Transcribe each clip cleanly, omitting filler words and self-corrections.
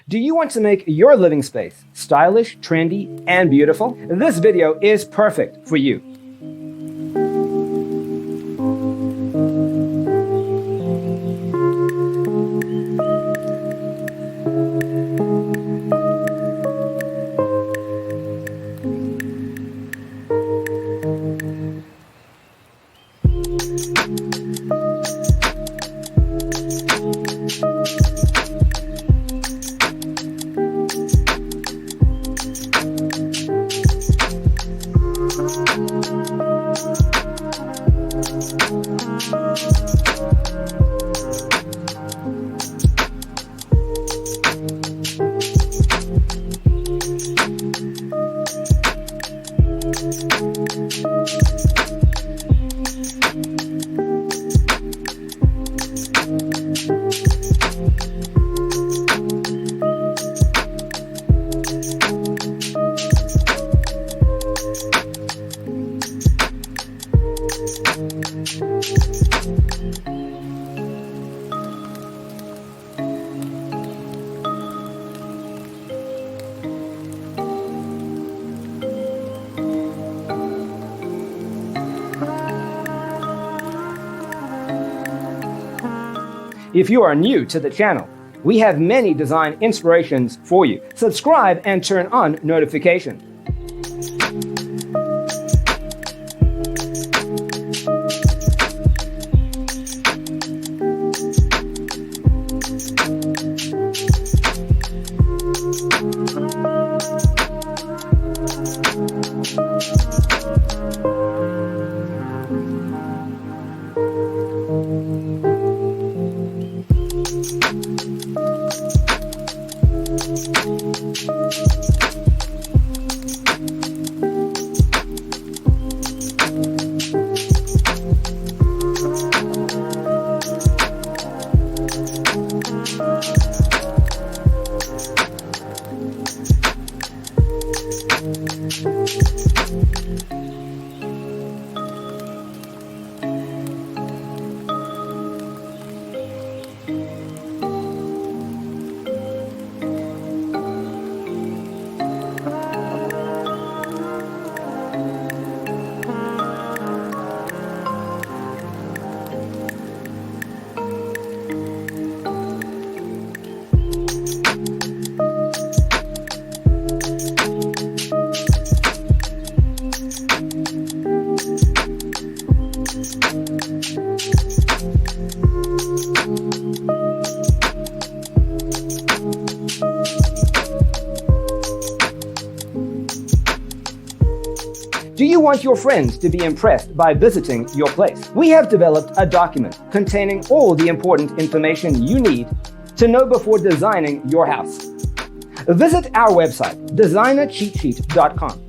Do you want to make your living space stylish, trendy, and beautiful? This video is perfect for you. If you are new to the channel, we have many design inspirations for you. Subscribe and turn on notifications. Do you want your friends to be impressed by visiting your place? We have developed a document containing all the important information you need to know before designing your house. Visit our website, designercheatsheet.com.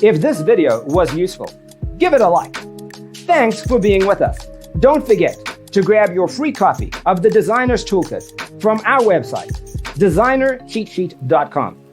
If this video was useful, give it a like. Thanks for being with us. Don't forget to grab your free copy of the Designer's Toolkit from our website, designercheatsheet.com.